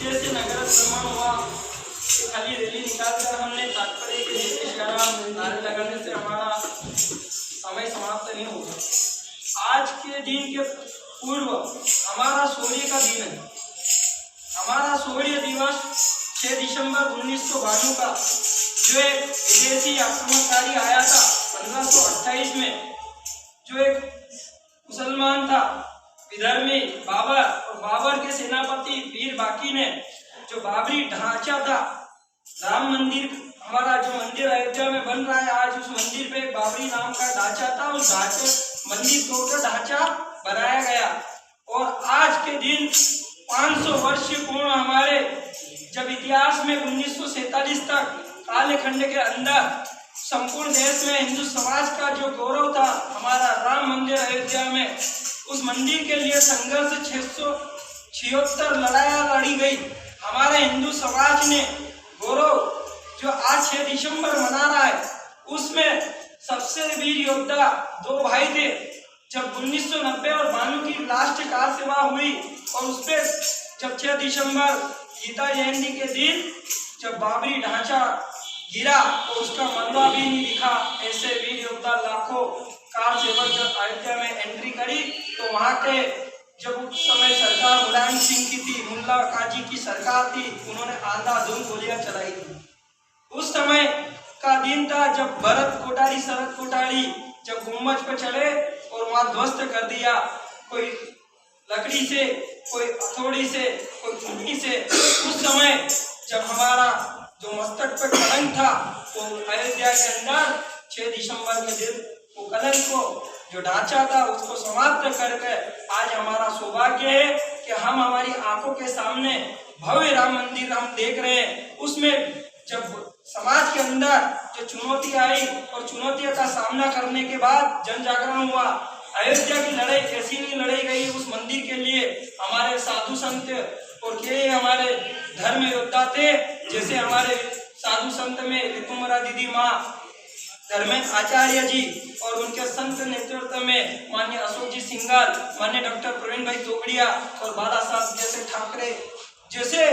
जैसे नगर भ्रमण हुआ कि खाली रैली निकालकर हमने तात्पर्य के लिए नारे लगाने से हमारा समय समाप्त नहीं होगा। आज के दिन के पूर्व हमारा शौर्य का दिन है। हमारा शौर्य दिवस 6 दिसंबर 1992 का जो एक विदेशी आक्रमणकारी आया था 1528 में, जो एक मुसलमान था विधर्मी बाबर, और बाबर के सेनापति वीर बाकी ने जो बाबरी ढांचा था राम मंदिर, हमारा जो मंदिर अयोध्या में बन रहा है आज, उस मंदिर पे बाबरी नाम का ढांचा था, उस ढांचे मंदिर तोड़कर ढांचा बनाया गया। और आज के दिन 500 वर्ष पूर्ण हमारे जब इतिहास में 1947 तक कालखंड के अंदर संपूर्ण देश में हिंदू समाज का जो गौरव था हमारा राम मंदिर अयोध्या में, उस मंदिर के लिए संघर्ष 676 लड़ाइयाँ लड़ी गई। हमारे हिंदू समाज ने गौरव जो आज 6 दिसंबर मना रहा है, उसमें सबसे वीर योद्धा 2 भाई थे। जब 1990 और 92 की लास्ट कार सेवा हुई और उस पर जब 6 दिसंबर गीता जयंती के दिन जब बाबरी ढांचा गिरा और उसका मलबा भी नहीं दिखा, ऐसे वीर योद्धा लाखों कार सेवक जब अयोध्या में एंट्री करी तो वहाँ के जब उस समय सरकार मुलायम सिंह की थी, मुल्ला काजी की सरकार थी, उन्होंने अंधाधुंध गोलियां चलाई थी। उस समय का दिन था जब भरत कोठारी शरद कोठारी जब गुम्बज पर चढ़े और वहां ध्वस्त कर दिया, कोई लकड़ी से, कोई हथौड़ी से, कोई खूंटी से। उस समय जब हमारा जो मस्तक पर कलंक था वो अयोध्या के अंदर 6 दिसंबर के दिन वो कलंक को जो ढांचा था उसको समाप्त करके आज हमारा सौभाग्य है कि हम हमारी आंखों के सामने भव्य राम मंदिर हम देख रहे हैं। उसमें जब समाज के अंदर जो चुनौती आई और चुनौतियों का सामना करने के बाद जन जागरण हुआ, अयोध्या की लड़ाई ऐसी नहीं लड़ी गई उस मंदिर के लिए। हमारे साधु संत और के हमारे धर्म योद्धा थे, जैसे हमारे साधु संत में ऋतुमरा दीदी माँ धर्मेंद्र आचार्य जी और उनके संत नेतृत्व में माननीय अशोक जी सिंघल, माननीय डॉक्टर प्रवीण भाई तोगड़िया और बाला साहब जैसे ठाकरे जैसे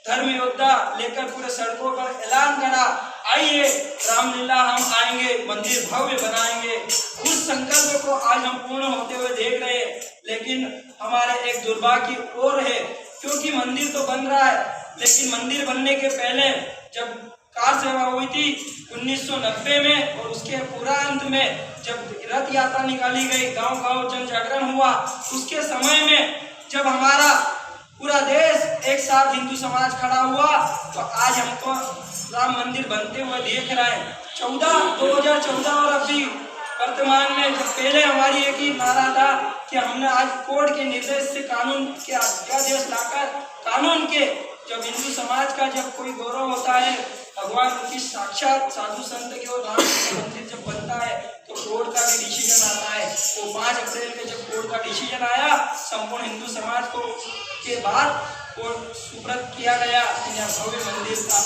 धर्म योद्धा लेकर पूरे सड़कों पर ऐलान करा, आइए रामलीला हम आएंगे, मंदिर भव्य बनाएंगे। उस संकल्प को आज हम पूर्ण होते हुए देख रहे हैं। लेकिन हमारे एक दुर्भाग्य और है, क्योंकि मंदिर तो बन रहा है, लेकिन मंदिर बनने के पहले जब कार सेवा हुई थी 1990 में और उसके पूरा अंत में जब रथ यात्रा निकाली गई, गांव गांव जन जागरण हुआ, उसके समय में जब हमारा पूरा देश एक साथ हिंदू समाज खड़ा हुआ तो आज हमको राम मंदिर बनते हुए देख रहा है। 2014 और अभी वर्तमान में जब पहले हमारी एक ही नारा था कि हमने आज कोर्ट के निर्देश से कानून के अध्यादेश लाकर कानून के जब हिंदू समाज का जब कोई गौरव होता है, भगवान की साक्षात साधु संत के और राम के मंदिर जब बनता है तो कोर्ट का भी डिसीजन आता है। वो 5 अप्रैल में जब कोर्ट का डिसीजन आया संपूर्ण हिंदू समाज को के बाद कोर्ट सुप्रत किया गया भव्य मंदिर का।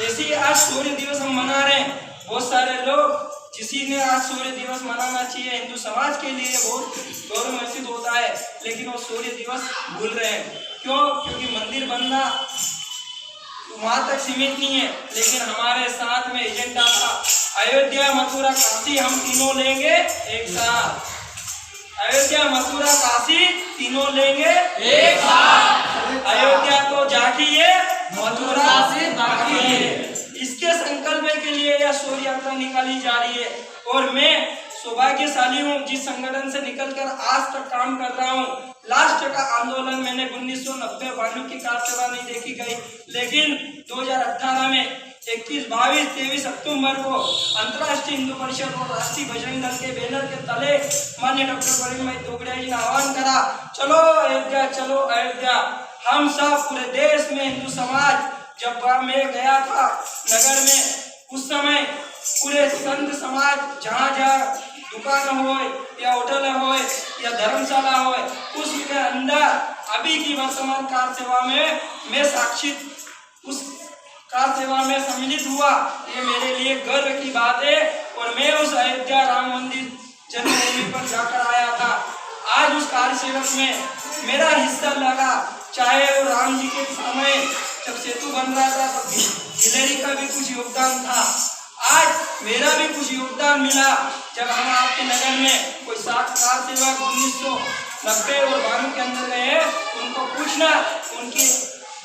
ऐसे ही आज शौर्य दिवस हम मना रहे हैं। बहुत सारे लोग किसी ने आज शौर्य दिवस मनाना चाहिए, हिंदू समाज के लिए बहुत गौरव महसूस होता है, लेकिन वो शौर्य दिवस भूल रहे हैं। क्यों? क्योंकि मंदिर बनना वहां तक सीमित नहीं है, लेकिन हमारे साथ में एजेंडा था अयोध्या मथुरा काशी हम तीनों लेंगे एक साथ। अयोध्या मथुरा काशी तीनों लेंगे एक साथ। अयोध्या को जाकिए मथुरा काशी बाकी। इसके संकल्प के लिए यह शौर्य यात्रा निकाली जा रही है और मैं सौभाग्यशाली हूँ जिस संगठन से निकलकर आज तक काम कर रहा हूँ। लास्ट का आंदोलन मैंने 1990-92 की कार सेवा नहीं देखी गई, लेकिन 2018 में 21, 22, 23 अक्टूबर को अंतर्राष्ट्रीय हिंदू परिषद और राष्ट्रीय बजरंग दल के बैनर के तले माननीय डॉक्टर प्रवीण भाई तोगड़िया जी ने आह्वान करा, चलो अयोध्या, चलो अयोध्या। हम सब पूरे देश में हिंदू समाज जब मैं गया था नगर में, उस समय पूरे संत समाज जहाँ जहाँ दुकान हो या होटल हो या धर्मशाला हो, उसके अंदर अभी की वर्तमान कार सेवा में मैं साक्षी उस कार सेवा में सम्मिलित हुआ। ये मेरे लिए गर्व की बात है और मैं उस अयोध्या राम मंदिर जन्मभूमि पर जाकर आया था। आज उस कार सेवक में मेरा हिस्सा लगा, चाहे वो राम जी के समय सेतु बन रहा था तो गिलहरी का भी कुछ योगदान था। आज मेरा भी कुछ योगदान मिला जब हम आपके नगर में कोई कार सेवक 1990 और 92 के अंदर गए, उनको पूछना, उनकी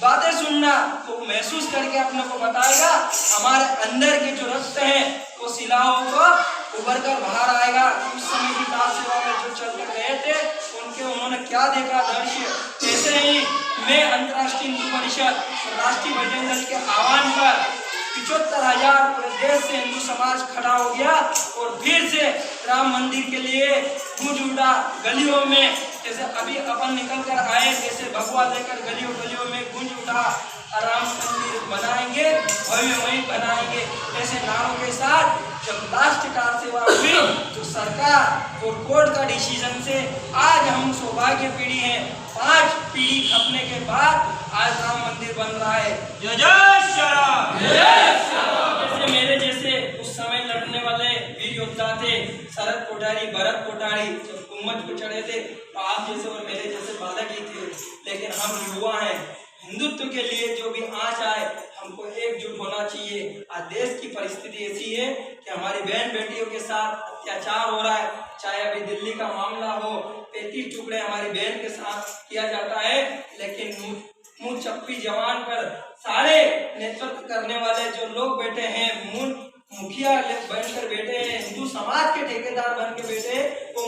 बातें सुनना, तो महसूस करके अपने को बताएगा हमारे अंदर के जो रक्त है वो शिलाओं को उभर कर बाहर आएगा। उस समय की कार सेवा में जो चल कर गए थे उन्होंने क्या देखा दृश्य। ऐसे ही मैं अंतर्राष्ट्रीय हिंदू परिषद राष्ट्रीय बजरंग दल के आह्वान पर 75,000 पूरे देश से हिंदू समाज खड़ा हो गया और फिर से राम मंदिर के लिए गूंज उठा गलियों में। जैसे अभी अपन निकल कर आए, जैसे भगवा लेकर गलियों गलियों में गूंज उठा, राम मंदिर बनाएंगे, भव्य वही बनाएंगे, ऐसे नारों के साथ जब लास्ट कार सेवा हुई तो सरकार और कोर्ट का डिसीजन से आज हम सौभाग्य पीढ़ी हैं। 5 पीढ़ी खपने के बाद आज राम मंदिर बन रहा है। जय जय श्री राम। जैसे मेरे जैसे उस समय लड़ने वाले वीर योद्धा थे शरद कोठारी, भरत कोठारी, जब गुम्मज पे चढ़े थे तो आप जैसे और मेरे जैसे बालक ही थे। लेकिन हम युवा हैं, हिंदुत्व के लिए जो भी आँच आए हमको एकजुट होना चाहिए। आज देश की परिस्थिति ऐसी है कि हमारी बहन बेटियों के साथ अत्याचार हो रहा है, चाहे अभी दिल्ली का मामला हो, 35 टुकड़े हमारी बहन के साथ किया जाता है। लेकिन मुंह चप्पी जवान पर सारे नेतृत्व करने वाले जो लोग बैठे हैं, मुखिया बनकर बैठे हैं, हिंदू समाज के ठेकेदार बन के बैठे, वो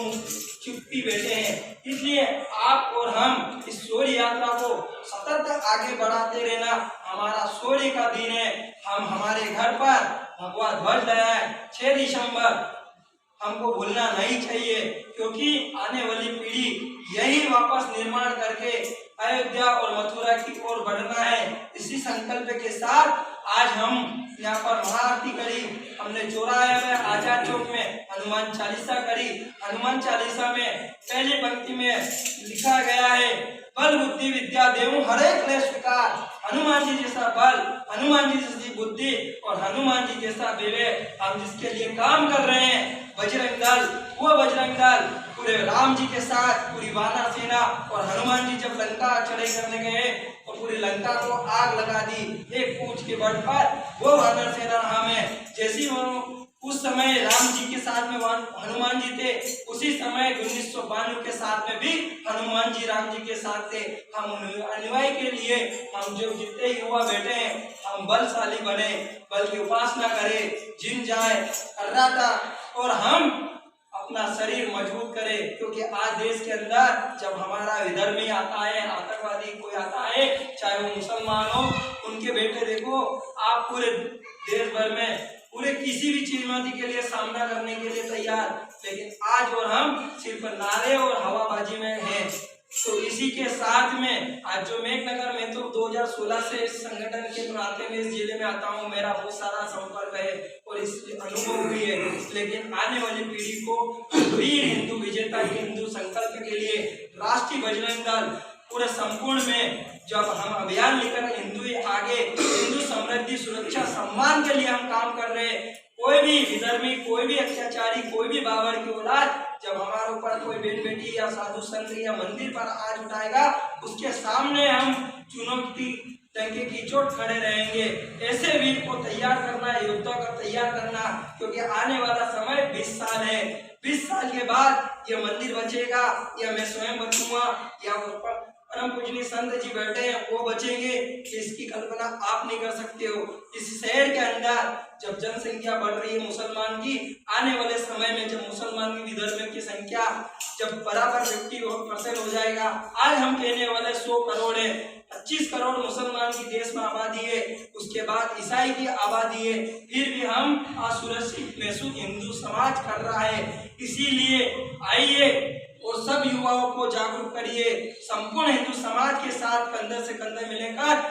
चुप्पी बैठे हैं। इसलिए आप और हम इस शौर्य यात्रा को सतत आगे बढ़ाते रहना। हमारा शौर्य का दिन है। हम हमारे घर पर भगवा ध्वज लगाए 6 दिसंबर, हमको भूलना नहीं चाहिए, क्योंकि आने वाली पीढ़ी यही वापस निर्माण करके अयोध्या और मथुरा की ओर बढ़ना है। इसी संकल्प के साथ आज हम यहाँ पर महाआरती करी, हमने चौराहे में आजाद चौक में हनुमान चालीसा करी। हनुमान चालीसा में पहली पंक्ति में लिखा गया है, बल बुद्धि विद्या देवु हरे क्लेश विकार। हनुमान जी जैसा बल, हनुमान जी जैसी बुद्धि और हनुमान जी जैसा विवेक हम जिसके लिए काम कर रहे हैं, बजरंग दल, वो बजरंग दल पूरे राम जी के साथ पूरी वानर सेना, और हनुमान जी जब लंका चढ़ाई करने गए और पूरी लंका को आग लगा दी एक पूंछ के बल पर, वो वानर सेना हमें जैसी उस समय राम जी के साथ में हनुमान जी थे, उसी समय 1992 के साथ में भी हनुमान जी राम जी के साथ थे। हम अनुयायी के लिए हम जो जितने युवा बैठे हैं, हम बलशाली बने, बल की उपासना करें, जिम जाए कर्राटा, और हम अपना शरीर मजबूत करें। क्योंकि आज देश के अंदर जब हमारा विधर्मी आता है, आतंकवादी कोई आता है, चाहे वो मुसलमान हो, उनके बेटे देखो आप पूरे देश भर में पूरे किसी भी चुनौती के लिए सामना करने के लिए तैयार, लेकिन आज और हम सिर्फ नारे और हवाबाजी में हैं। तो इसी के साथ में आज जो मेघनगर में तो 2016 से इस संगठन के नाते में इस जिले में आता हूँ, मेरा बहुत सारा संपर्क है और इस अनुभव भी है। लेकिन आने वाली पीढ़ी को वीर हिंदू विजेता के हिंदू संकल्प के लिए राष्ट्रीय बजरंग दल पूरे संपूर्ण में जब हम अभियान लेकर हिंदू आगे, हिंदू समृद्धि सुरक्षा सम्मान के लिए हम काम कर रहे हैं। कोई भी विधर्मी, कोई भी अत्याचारी, कोई भी बाबर की औलाद जब हमारे ऊपर कोई बेटी या साधु संत या मंदिर पर आज उठाएगा, उसके सामने हम चुनौती टंके की चोट खड़े रहेंगे। ऐसे वीर को तैयार करना, योद्धा को तैयार करना, क्योंकि आने वाला समय 20 साल है। 20 साल के बाद ये मंदिर बचेगा या मैं स्वयं बचूंगा या परम पूजनीय संत जी बैठे हैं वो बचेंगे, इसकी कल्पना आप नहीं कर सकते हो। इस शहर के अंदर जब जनसंख्या बढ़ रही है मुसलमान की, आने वाले समय में जब मुसलमान की विधर्म की संख्या जब बराबर 50% हो जाएगा, आज हम कहने वाले 100 करोड़ है, 25 करोड़ मुसलमान की देश में आबादी है, उसके बाद ईसाई की आबादी है, फिर भी हम असुरक्षित महसूस हिंदू समाज कर रहा है। इसीलिए आइए और सब युवाओं को जागरूक करिए, संपूर्ण हिंदू समाज के साथ कंधे से कंधे मिलकर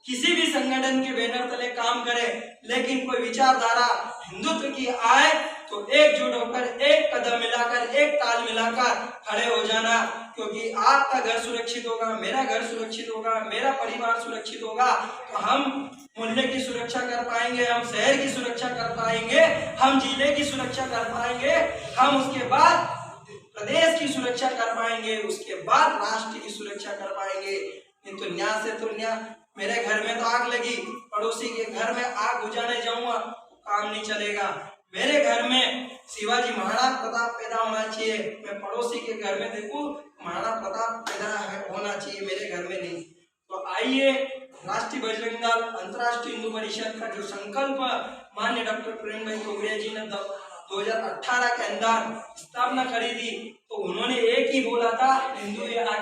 किसी भी संगठन के बैनर तले काम करें। लेकिन कोई विचारधारा हिंदुत्व की आए तो एकजुट होकर, एक कदम मिलाकर, एक ताल मिलाकर खड़े हो जाना, क्योंकि आपका घर सुरक्षित होगा, मेरा घर सुरक्षित होगा, मेरा परिवार सुरक्षित होगा, तो हम मूल्य की सुरक्षा कर पाएंगे, हम शहर की सुरक्षा कर पाएंगे, हम जिले की सुरक्षा कर पाएंगे, हम उसके बाद प्रदेश की सुरक्षा कर पाएंगे, उसके बाद राष्ट्र की सुरक्षा कर पाएंगे। नहीं तो न्याय से तो न्याय मेरे घर में तो आग लगी, पड़ोसी के घर में आग बुझाने जाऊंगा काम नहीं चलेगा। मेरे घर में शिवाजी महाराणा प्रताप पैदा होना चाहिए, मैं पड़ोसी के घर में देखूं महाराणा प्रताप पैदा होना चाहिए, मेरे घर में नहीं। तो आइए राष्ट्रीय बजरंग दल अंतर्राष्ट्रीय हिंदू परिषद का जो संकल्प माननीय डॉक्टर प्रेम भाई तोगड़िया जी ने 2018 के अंदर स्थापना करी थी, तो उन्होंने एक ही बोला था, हिंदू ये आगे